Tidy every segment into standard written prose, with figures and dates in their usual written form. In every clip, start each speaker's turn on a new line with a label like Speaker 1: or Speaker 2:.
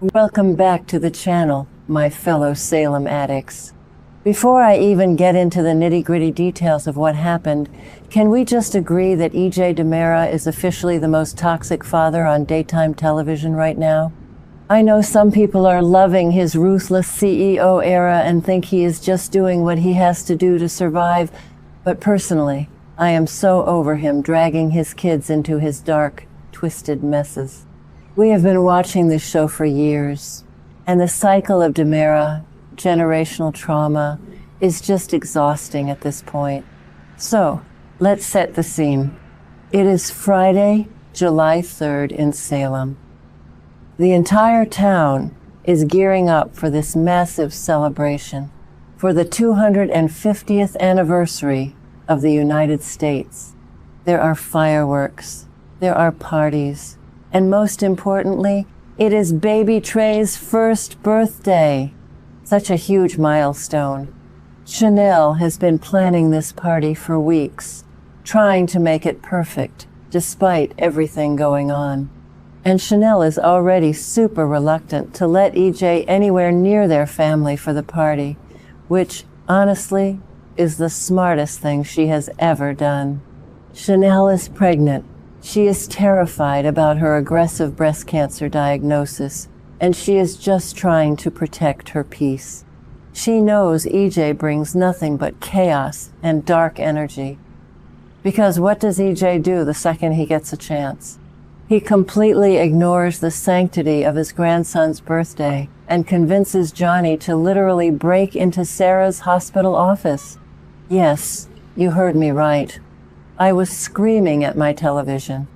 Speaker 1: Welcome back to the channel, my fellow Salem addicts. Before I even get into the nitty-gritty details of what happened, can we just agree that E.J. DiMera is officially the most toxic father on daytime television right now? I know some people are loving his ruthless CEO era and think he is just doing what he has to do to survive, but personally, I am so over him dragging his kids into his dark, twisted messes. We have been watching this show for years, and the cycle of DiMera, generational trauma, is just exhausting at this point. So, let's set the scene. It is Friday, July 3rd in Salem. The entire town is gearing up for this massive celebration for the 250th anniversary of the United States. There are fireworks, there are parties, and most importantly, it is baby Trey's first birthday. Such a huge milestone. Chanel has been planning this party for weeks, trying to make it perfect, despite everything going on. And Chanel is already super reluctant to let EJ anywhere near their family for the party, which, honestly, is the smartest thing she has ever done. Chanel is pregnant. She is terrified about her aggressive breast cancer diagnosis, and she is just trying to protect her peace. She knows EJ brings nothing but chaos and dark energy. Because what does EJ do the second he gets a chance? He completely ignores the sanctity of his grandson's birthday and convinces Johnny to literally break into Sarah's hospital office. Yes, you heard me right. I was screaming at my television.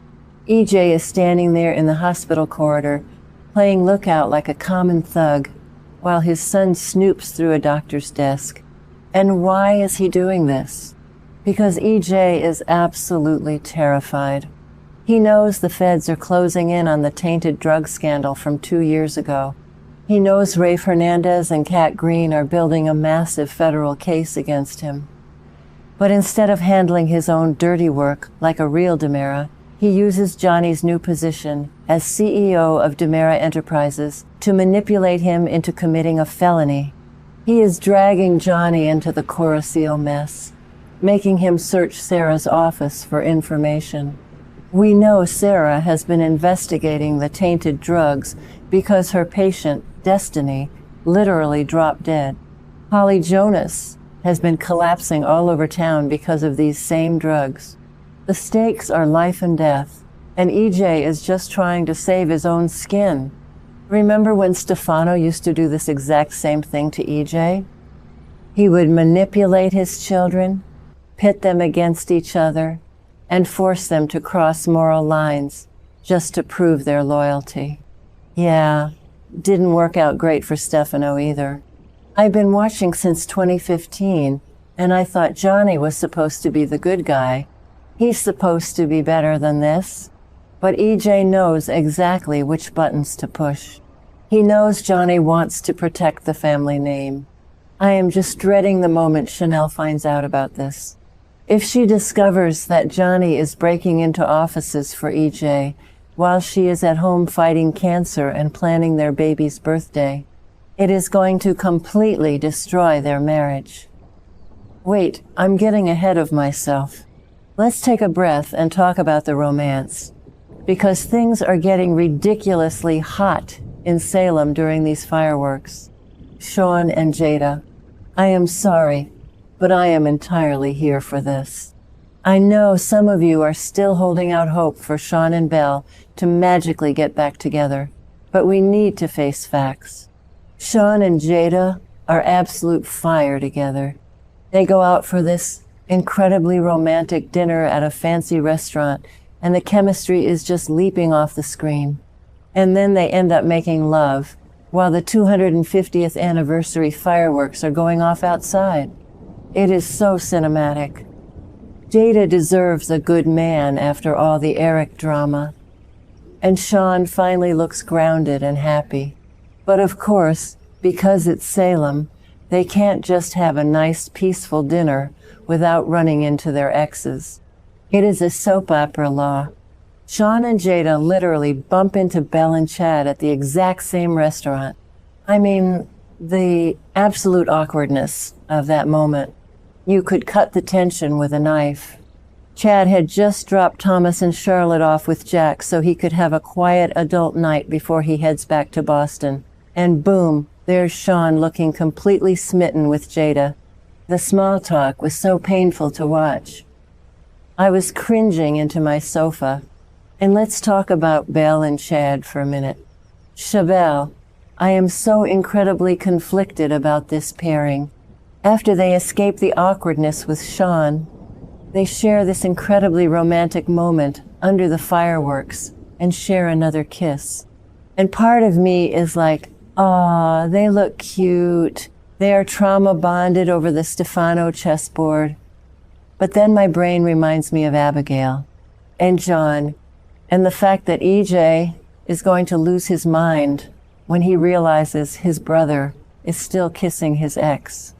Speaker 1: EJ is standing there in the hospital corridor, playing lookout like a common thug, while his son snoops through a doctor's desk. And why is he doing this? Because EJ is absolutely terrified. He knows the feds are closing in on the tainted drug scandal from 2 years ago. He knows Rafe Hernandez and Kat Green are building a massive federal case against him. But instead of handling his own dirty work like a real DiMera, he uses Johnny's new position as CEO of DiMera Enterprises to manipulate him into committing a felony. He is dragging Johnny into the Coriseal mess, making him search Sarah's office for information. We know Sarah has been investigating the tainted drugs because her patient, Destiny, literally dropped dead. Holly Jonas has been collapsing all over town because of these same drugs. The stakes are life and death, and EJ is just trying to save his own skin. Remember when Stefano used to do this exact same thing to EJ? He would manipulate his children, pit them against each other, and force them to cross moral lines just to prove their loyalty. Yeah, didn't work out great for Stefano either. I've been watching since 2015, and I thought Johnny was supposed to be the good guy. He's supposed to be better than this. But EJ knows exactly which buttons to push. He knows Johnny wants to protect the family name. I am just dreading the moment Chanel finds out about this. If she discovers that Johnny is breaking into offices for EJ while she is at home fighting cancer and planning their baby's birthday, it is going to completely destroy their marriage. Wait, I'm getting ahead of myself. Let's take a breath and talk about the romance. Because things are getting ridiculously hot in Salem during these fireworks. Sean and Jada, I am sorry, but I am entirely here for this. I know some of you are still holding out hope for Sean and Belle to magically get back together, but we need to face facts. Sean and Jada are absolute fire together. They go out for this incredibly romantic dinner at a fancy restaurant, and the chemistry is just leaping off the screen. And then they end up making love, while the 250th anniversary fireworks are going off outside. It is so cinematic. Jada deserves a good man after all the Eric drama. And Sean finally looks grounded and happy. But of course, because it's Salem, they can't just have a nice, peaceful dinner without running into their exes. It is a soap opera law. Sean and Jada literally bump into Belle and Chad at the exact same restaurant. I mean, the absolute awkwardness of that moment. You could cut the tension with a knife. Chad had just dropped Thomas and Charlotte off with Jack so he could have a quiet adult night before he heads back to Boston. And boom, there's Sean looking completely smitten with Jada. The small talk was so painful to watch. I was cringing into my sofa. And let's talk about Belle and Chad for a minute. Chabelle, I am so incredibly conflicted about this pairing. After they escape the awkwardness with Sean, they share this incredibly romantic moment under the fireworks and share another kiss. And part of me is like, aw, they look cute. They are trauma bonded over the Stefano chessboard. But then my brain reminds me of Abigail and John and the fact that EJ is going to lose his mind when he realizes his brother is still kissing his ex.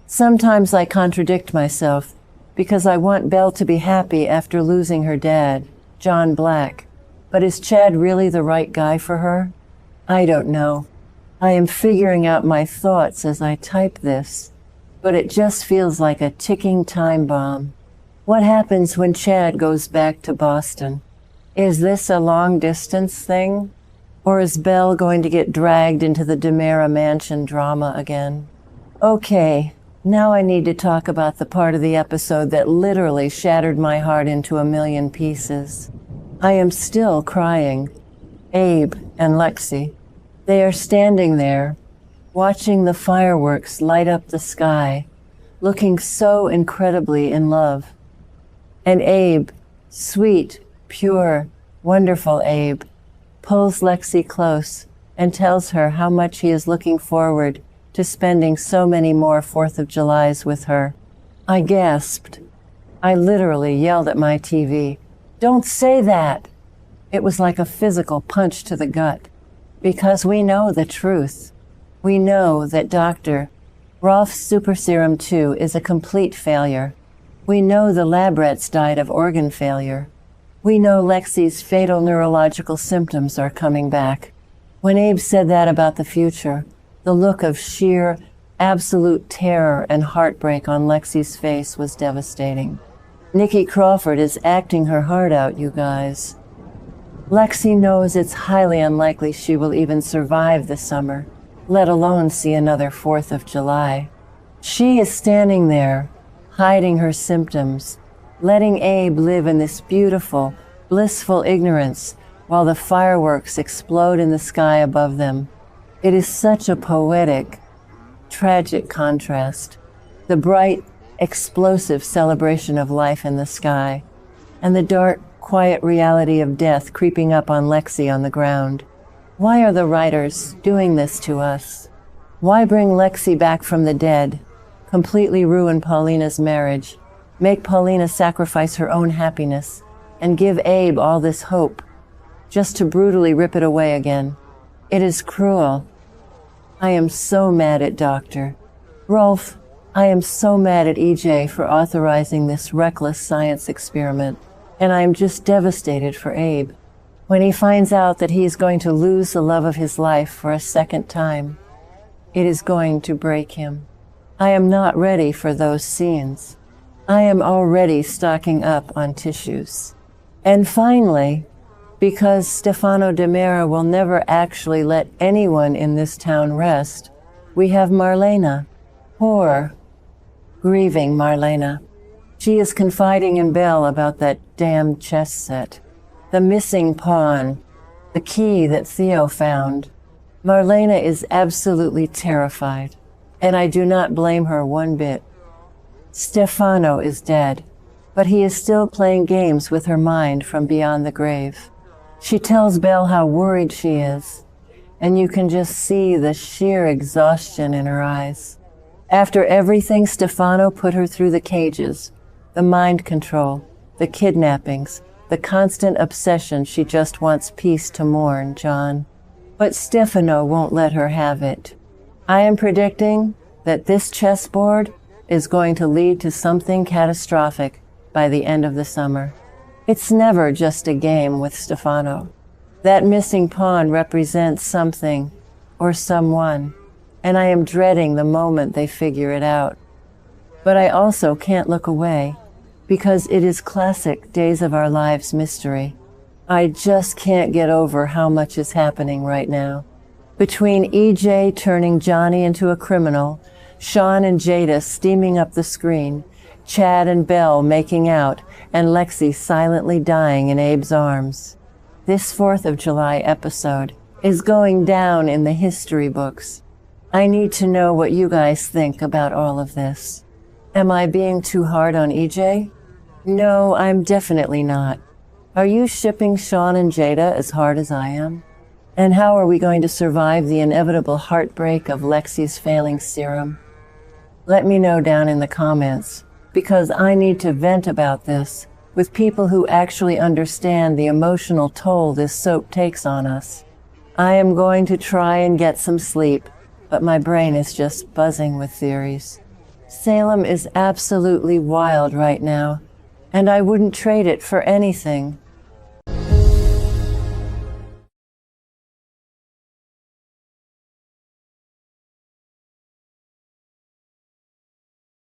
Speaker 1: Sometimes I contradict myself because I want Belle to be happy after losing her dad, John Black. But is Chad really the right guy for her? I don't know. I am figuring out my thoughts as I type this, but it just feels like a ticking time bomb. What happens when Chad goes back to Boston? Is this a long-distance thing? Or is Belle going to get dragged into the DiMera mansion drama again? Okay, now I need to talk about the part of the episode that literally shattered my heart into a million pieces. I am still crying. Abe and Lexi. They are standing there, watching the fireworks light up the sky, looking so incredibly in love. And Abe, sweet, pure, wonderful Abe, pulls Lexi close and tells her how much he is looking forward to spending so many more 4th of Julys with her. I gasped. I literally yelled at my TV, "Don't say that!" It was like a physical punch to the gut. Because we know the truth. We know that Dr. Rolf's Super Serum 2 is a complete failure. We know the lab rats died of organ failure. We know Lexi's fatal neurological symptoms are coming back. When Abe said that about the future, the look of sheer, absolute terror and heartbreak on Lexi's face was devastating. Nikki Crawford is acting her heart out, you guys. Lexi knows it's highly unlikely she will even survive the summer, let alone see another 4th of July. She is standing there, hiding her symptoms, letting Abe live in this beautiful, blissful ignorance while the fireworks explode in the sky above them. It is such a poetic, tragic contrast. The bright, explosive celebration of life in the sky, and the dark, quiet reality of death creeping up on Lexi on the ground. Why are the writers doing this to us? Why bring Lexi back from the dead, completely ruin Paulina's marriage, make Paulina sacrifice her own happiness, and give Abe all this hope, just to brutally rip it away again? It is cruel. I am so mad at Dr. Rolf. I am so mad at EJ for authorizing this reckless science experiment. And I am just devastated for Abe. When he finds out that he is going to lose the love of his life for a second time, it is going to break him. I am not ready for those scenes. I am already stocking up on tissues. And finally, because Stefano DiMera will never actually let anyone in this town rest, we have Marlena. Poor, grieving Marlena. She is confiding in Belle about that damn chess set, the missing pawn, the key that Theo found. Marlena is absolutely terrified, and I do not blame her one bit. Stefano is dead, but he is still playing games with her mind from beyond the grave. She tells Belle how worried she is, and you can just see the sheer exhaustion in her eyes. After everything Stefano put her through the cages, the mind control, the kidnappings, the constant obsession, she just wants peace to mourn, John. But Stefano won't let her have it. I am predicting that this chessboard is going to lead to something catastrophic by the end of the summer. It's never just a game with Stefano. That missing pawn represents something or someone, and I am dreading the moment they figure it out. But I also can't look away, because it is classic Days of Our Lives mystery. I just can't get over how much is happening right now. Between EJ turning Johnny into a criminal, Sean and Jada steaming up the screen, Chad and Belle making out, and Lexie silently dying in Abe's arms. This 4th of July episode is going down in the history books. I need to know what you guys think about all of this. Am I being too hard on EJ? No, I'm definitely not. Are you shipping Sean and Jada as hard as I am? And how are we going to survive the inevitable heartbreak of Lexie's failing serum? Let me know down in the comments, because I need to vent about this with people who actually understand the emotional toll this soap takes on us. I am going to try and get some sleep, but my brain is just buzzing with theories. Salem is absolutely wild right now, and I wouldn't trade it for anything.